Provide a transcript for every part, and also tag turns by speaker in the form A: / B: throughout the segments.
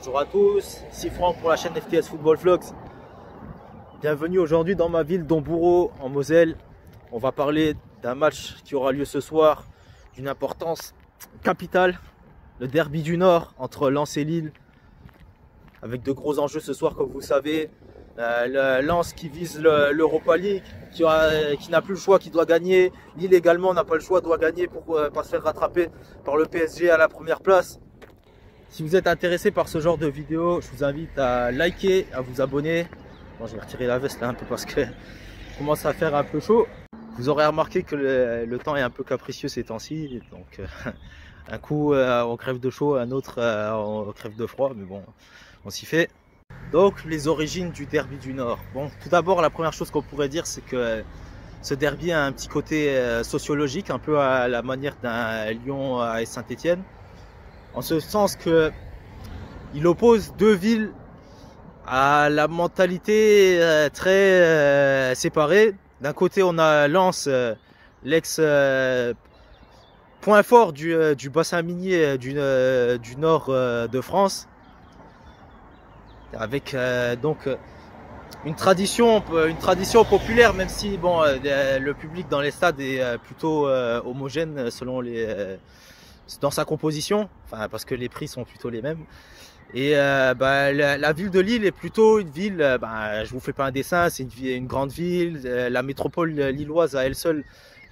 A: Bonjour à tous, ici Franck pour la chaîne FTS Football Vlogs. Bienvenue aujourd'hui dans ma ville d'Homburo en Moselle. On va parler d'un match qui aura lieu ce soir d'une importance capitale, le derby du Nord entre Lens et Lille, avec de gros enjeux ce soir comme vous le savez. Lens qui vise l'Europa League, qui n'a plus le choix, qui doit gagner. Lille également n'a pas le choix, doit gagner pour ne pas se faire rattraper par le PSG à la première place. Si vous êtes intéressé par ce genre de vidéo, je vous invite à liker, à vous abonner. Bon, je vais retirer la veste là un peu parce que commence à faire un peu chaud. Vous aurez remarqué que le temps est un peu capricieux ces temps-ci. Donc un coup on crève de chaud, un autre on crève de froid. Mais bon, on s'y fait. Donc les origines du derby du Nord. Bon, tout d'abord, la première chose qu'on pourrait dire, c'est que ce derby a un petit côté sociologique, un peu à la manière d'un Lyon à Saint-Étienne. En ce sens que il oppose deux villes à la mentalité très séparée. D'un côté, on a Lens, l'ex point fort du bassin minier du nord de France, avec donc une tradition populaire, même si bon, le public dans les stades est plutôt homogène selon dans sa composition, enfin parce que les prix sont plutôt les mêmes. Et la ville de Lille est plutôt une ville, je vous fais pas un dessin, c'est une grande ville. La métropole lilloise à elle seule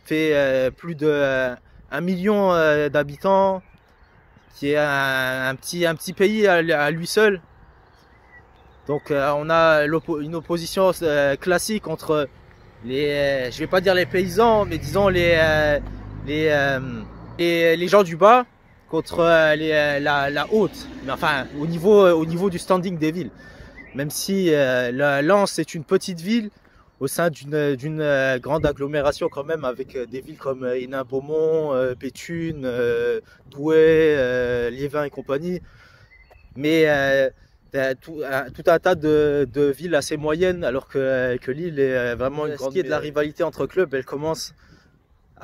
A: fait plus de 1 million d'habitants, qui est un petit pays à lui seul. Donc on a une opposition classique entre je vais pas dire les paysans, mais disons les gens du bas contre la haute, mais enfin au niveau du standing des villes. Même si Lens est une petite ville au sein d'une grande agglomération quand même, avec des villes comme Hénin-Beaumont, Béthune, Douai, Liévin et compagnie. Mais tout un tas de villes assez moyennes, alors que Lille est vraiment une grande. Ce qui est de la rivalité entre clubs, elle commence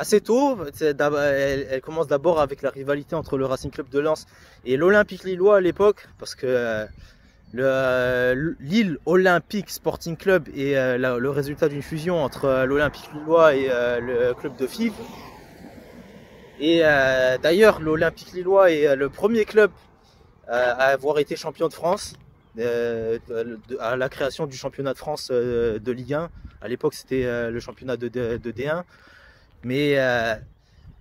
A: assez tôt. Elle commence d'abord avec la rivalité entre le Racing Club de Lens et l'Olympique Lillois à l'époque, parce que le Lille Olympique Sporting Club est le résultat d'une fusion entre l'Olympique Lillois et le club de Fives. Et d'ailleurs, l'Olympique Lillois est le premier club à avoir été champion de France à la création du championnat de France de Ligue 1. À l'époque, c'était le championnat de D1. Mais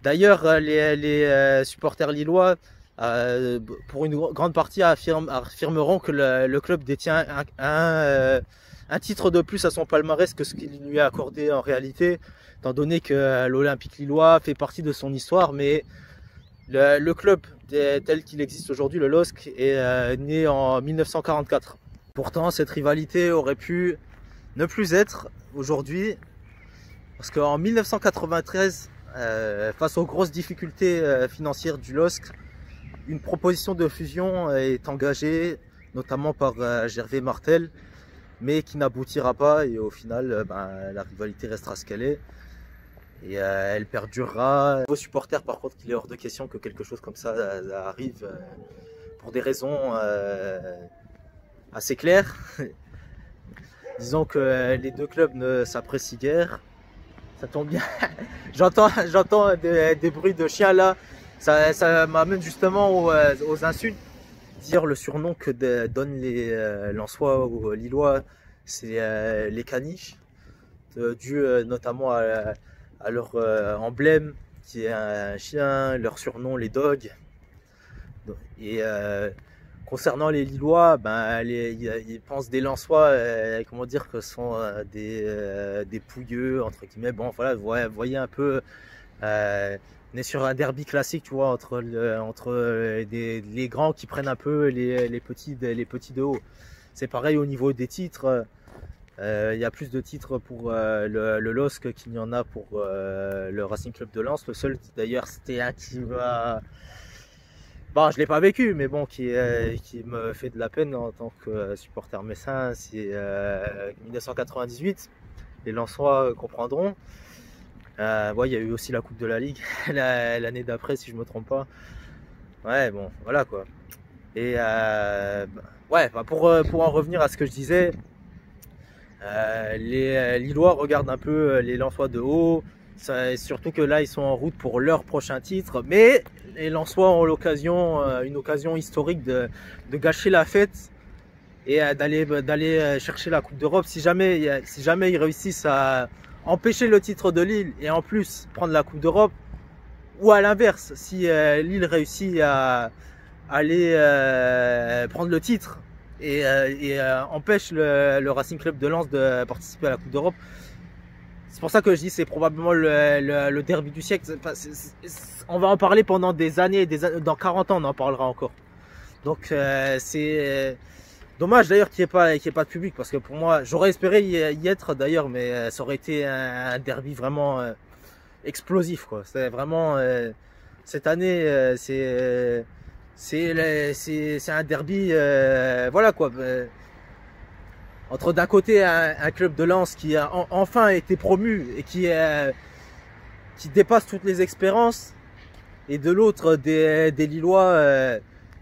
A: d'ailleurs, les supporters lillois, pour une grande partie, affirmeront que le club détient un titre de plus à son palmarès que ce qu'il lui a accordé en réalité, étant donné que l'Olympique Lillois fait partie de son histoire. Mais le club tel qu'il existe aujourd'hui, le LOSC, est né en 1944. Pourtant, cette rivalité aurait pu ne plus être aujourd'hui, parce qu'en 1993, face aux grosses difficultés financières du LOSC, une proposition de fusion est engagée, notamment par Gervais Martel, mais qui n'aboutira pas, et au final, la rivalité restera ce qu'elle est. Et elle perdurera. Vos supporters, par contre, il est hors de question que quelque chose comme ça arrive pour des raisons assez claires. Disons que les deux clubs ne s'apprécient guère. Ça tombe bien. J'entends des bruits de chiens là. Ça m'amène justement aux insultes. Dire le surnom que donnent les Lensois ou Lillois, c'est les caniches, dû notamment à leur emblème qui est un chien, leur surnom les dogs. Et concernant les Lillois, ils pensent des Lensois, comment dire, que ce sont des pouilleux entre guillemets. Bon voilà, vous voyez un peu, on est sur un derby classique, tu vois, entre les grands qui prennent un peu les petits de haut. C'est pareil au niveau des titres. Il y a plus de titres pour le LOSC qu'il n'y en a pour le Racing Club de Lens. Le seul d'ailleurs, c'était un qui va... Bon, je l'ai pas vécu, mais bon, qui me fait de la peine en tant que supporter messin, c'est 1998. Les Lensois comprendront. Ouais, il y a eu aussi la Coupe de la Ligue l'année d'après, si je me trompe pas. Ouais, bon, voilà quoi. Et ouais, pour en revenir à ce que je disais, les Lillois regardent un peu les Lensois de haut. Surtout que là, ils sont en route pour leur prochain titre. Mais les Lensois ont une occasion historique de gâcher la fête et d'aller chercher la Coupe d'Europe. Si jamais ils réussissent à empêcher le titre de Lille et en plus prendre la Coupe d'Europe, ou à l'inverse, si Lille réussit à aller prendre le titre et empêche le Racing Club de Lens de participer à la Coupe d'Europe, c'est pour ça que je dis c'est probablement le derby du siècle. On va en parler pendant des années, dans 40 ans on en parlera encore. Donc c'est dommage d'ailleurs qu'il n'y ait pas de public, parce que pour moi, j'aurais espéré y être d'ailleurs, mais ça aurait été un derby vraiment explosif, quoi. C'est vraiment cette année, c'est un derby, voilà quoi. Entre d'un côté un club de Lens qui a enfin été promu et qui dépasse toutes les espérances, et de l'autre des Lillois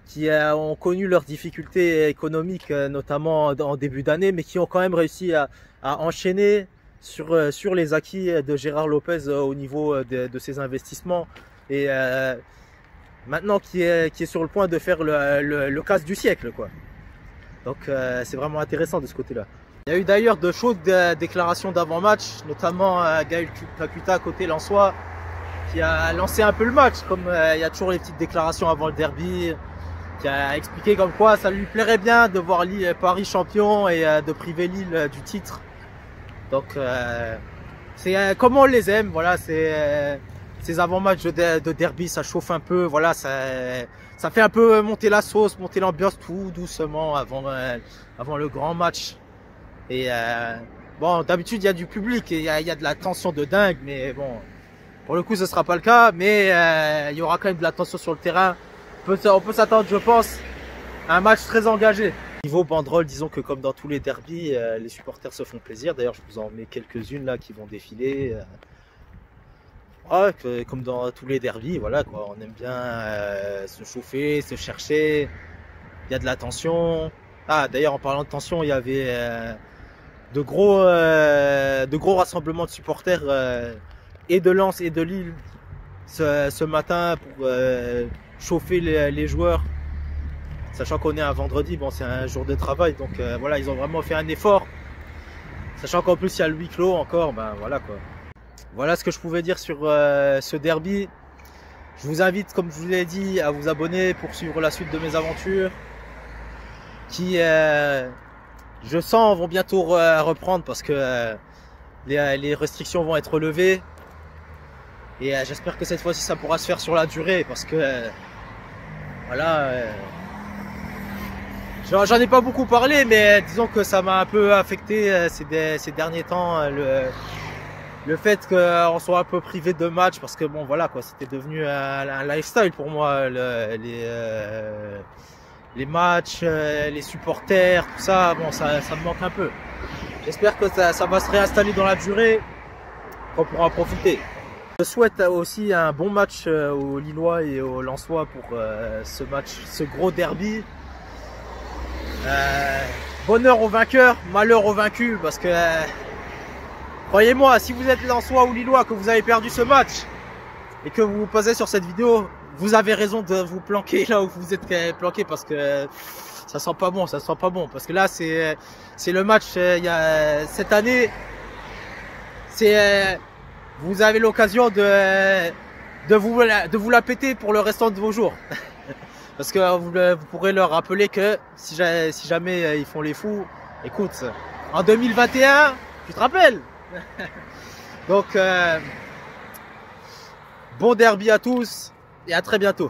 A: qui ont connu leurs difficultés économiques, notamment en début d'année, mais qui ont quand même réussi à enchaîner sur les acquis de Gérard Lopez au niveau de ses investissements, et maintenant qui est sur le point de faire le casse du siècle, quoi. Donc c'est vraiment intéressant de ce côté-là. Il y a eu d'ailleurs de chaudes déclarations d'avant-match, notamment Gaël Kakuta côté lensois, qui a lancé un peu le match, comme il y a toujours les petites déclarations avant le derby, qui a expliqué comme quoi ça lui plairait bien de voir Paris champion et de priver Lille du titre. Donc c'est comme on les aime, voilà, ces avant-matchs de derby, ça chauffe un peu, voilà, ça fait un peu monter la sauce, monter l'ambiance tout doucement avant le grand match. Et bon, d'habitude il y a du public et il y a de la tension de dingue, mais bon, pour le coup ce sera pas le cas, mais il y aura quand même de la tension sur le terrain. On peut s'attendre, je pense, à un match très engagé. Niveau banderole, disons que comme dans tous les derbys, les supporters se font plaisir. D'ailleurs, je vous en mets quelques-unes là qui vont défiler. Ouais, comme dans tous les derbys, voilà quoi. On aime bien se chauffer, se chercher. Il y a de la tension. Ah, d'ailleurs, en parlant de tension, il y avait de gros rassemblements de supporters et de Lens et de Lille ce matin pour chauffer les joueurs, sachant qu'on est un vendredi, bon c'est un jour de travail, donc voilà, ils ont vraiment fait un effort, sachant qu'en plus il y a le huis clos encore, ben voilà quoi. Voilà ce que je pouvais dire sur ce derby. Je vous invite, comme je vous l'ai dit, à vous abonner pour suivre la suite de mes aventures, qui je sens vont bientôt reprendre, parce que les restrictions vont être levées. Et j'espère que cette fois-ci ça pourra se faire sur la durée, parce que voilà, j'en ai pas beaucoup parlé, mais disons que ça m'a un peu affecté ces derniers temps, le fait qu'on soit un peu privé de matchs, parce que bon voilà quoi, c'était devenu un lifestyle pour moi, les matchs, les supporters, tout ça, bon ça me manque un peu. J'espère que ça va se réinstaller dans la durée, qu'on pourra en profiter. Je souhaite aussi un bon match aux Lillois et aux Lensois pour ce gros derby. Bonheur aux vainqueurs, malheur aux vaincus, parce que croyez-moi, si vous êtes Lensois ou Lillois, que vous avez perdu ce match et que vous vous posez sur cette vidéo, vous avez raison de vous planquer là où vous êtes planqué, parce que ça sent pas bon, parce que là c'est le match cette année, c'est vous avez l'occasion de vous la péter pour le restant de vos jours. Parce que vous pourrez leur rappeler que si jamais ils font les fous, écoute, en 2021, tu te rappelles. Donc, bon derby à tous et à très bientôt.